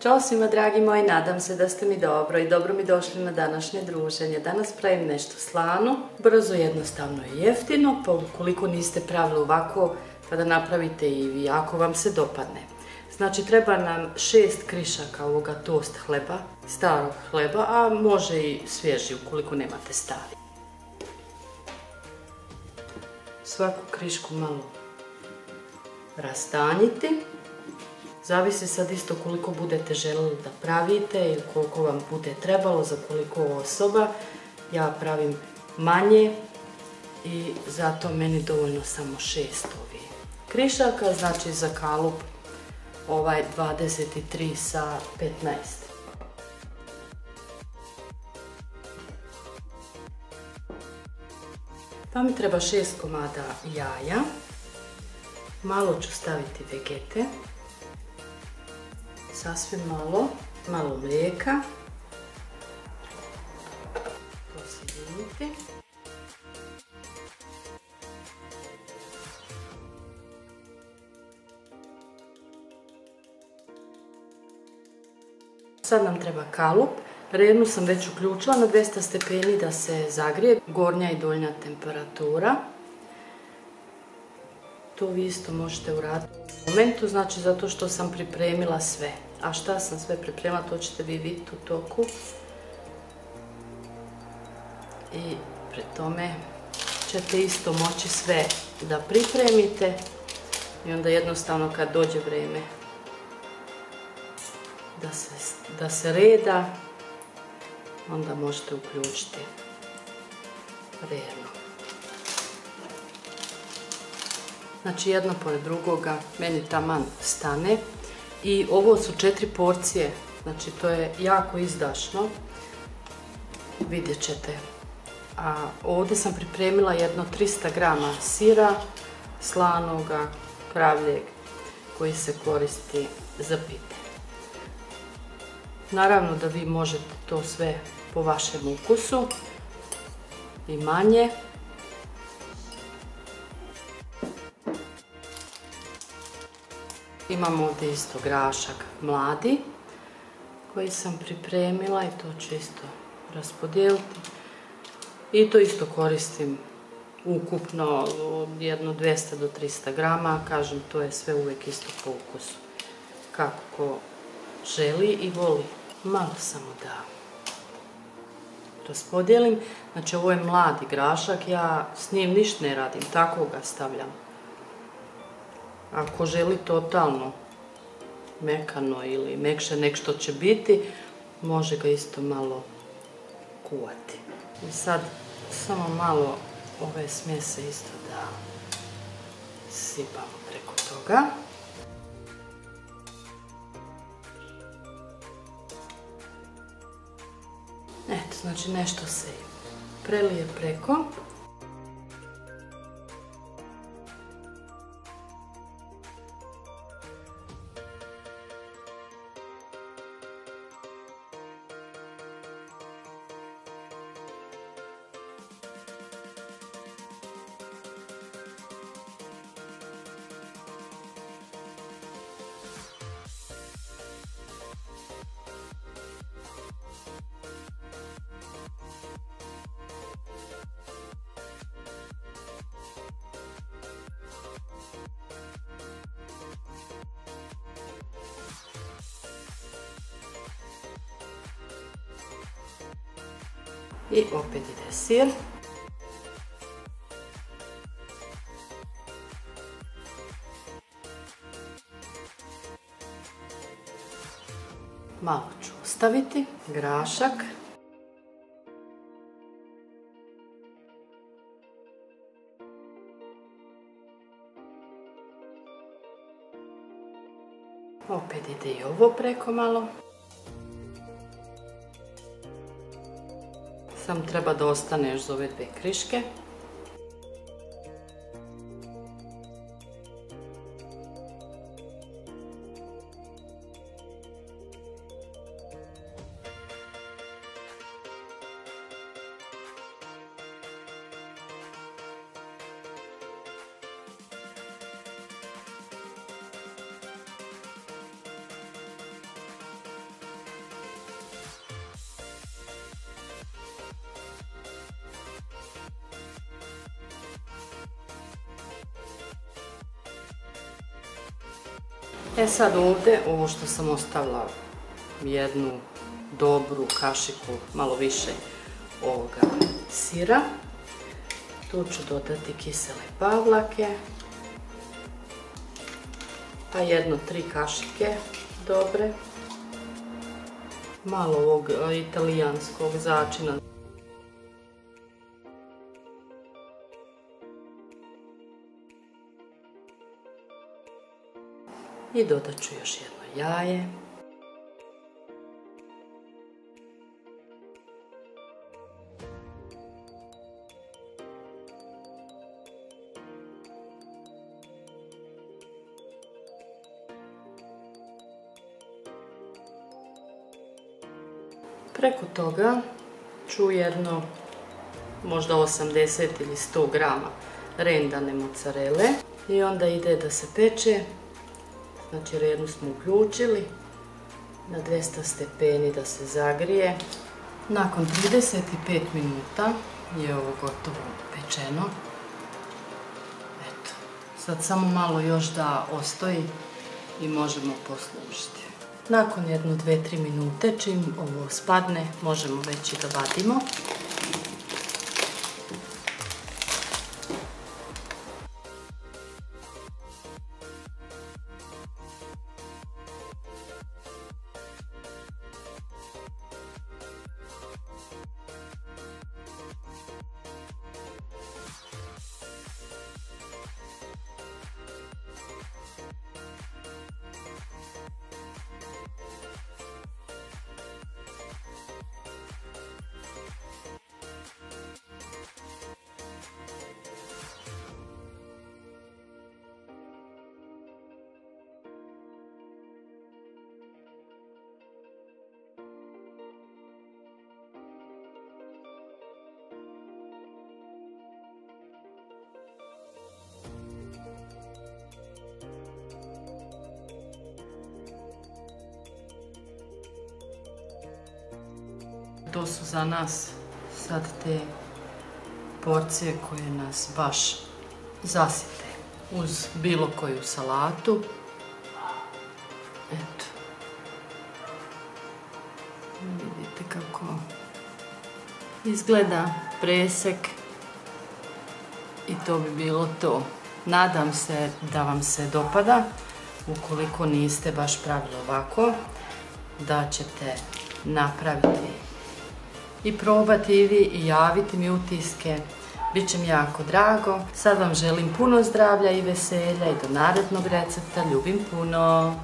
Ćao svima dragi moji, nadam se da ste mi dobro i dobro mi došli na današnje druženje. Danas pravim nešto slano, brzo, jednostavno i jeftino, pa ukoliko niste pravili ovako, pa da napravite i vi ako vam se dopadne. Znači treba nam 6 krišaka ovoga tost hleba, starog hleba, a može i svježi ukoliko nemate stari. Svaku krišku malo rastanjiti. Zavisi sad isto koliko budete željeli da pravite i koliko vam bude trebalo, za koliko osoba. Ja pravim manje i zato meni dovoljno samo 6 ovih krišaka, znači za kalup 23 sa 15. Pa mi treba 6 komada jaja, malo ću staviti vegete, sasvim malo mlijeka, to sjediniti. Sad nam treba kalup, rednu sam već uključila na 200 stepeni da se zagrije, gornja i donja temperatura. To vi isto možete uraditi u momentu, znači zato što sam pripremila sve. A šta sam sve pripremila, to ćete vi vidjeti u toku. I pri tome ćete isto moći sve da pripremite i onda jednostavno kad dođe vrijeme da se reda, onda možete uključiti redno. Znači jedno pored drugoga, meni taman stane. I ovo su 4 porcije, znači to je jako izdašno, vidjet ćete. A ovdje sam pripremila jedno 300 grama sira, slanoga, kravljeg, koji se koristi za pite. Naravno da vi možete to sve po vašem ukusu i manje. Imam ovdje isto grašak mladi koji sam pripremila i to ću isto raspodijeliti. I to isto koristim ukupno jedno 200 do 300 grama, kažem to je sve uvijek isto po ukusu. Kako ko želi i voli. Malo samo da raspodijelim. Znači ovo je mladi grašak, ja s njim ništa ne radim, tako ga stavljam. Ako želi totalno mekano ili mekše nek što će biti, može ga isto malo kuvati. I sad samo malo ove smjese isto da sipamo preko toga. Eto, znači nešto se prelije preko. I opet ide sir. Malo ću ostaviti grašak. Opet ide i ovo preko malo. Sam treba da ostane još za ove 2 kriške. Sad ovdje, ovo što sam ostavila jednu dobru kašiku, malo više ovoga sira. Tu ću dodati kisele pavlake, pa 3 kašike dobre. Malo ovog italijanskog začina. I dodat ću još jedno jaje. Preko toga ću jedno možda 80 ili 100 grama rendane mozzarele i onda ide da se peče. Znači rednu smo uključili na 200 stepeni da se zagrije. Nakon 35 minuta je ovo gotovo pečeno. Eto, sad samo malo još da ostoji i možemo poslužiti. Nakon 1-2-3 minute, čim ovo spadne, možemo već i da vadimo. To su za nas sad te porcije koje nas baš zasite uz bilo koju salatu. Eto. Vidite kako izgleda presek i to bi bilo to. Nadam se da vam se dopada. Ukoliko niste baš pravili ovako, da ćete napraviti i probati i vi i javiti mi utiske. Biće mi jako drago. Sad vam želim puno zdravlja i veselja i do narednog recepta. Ljubim puno!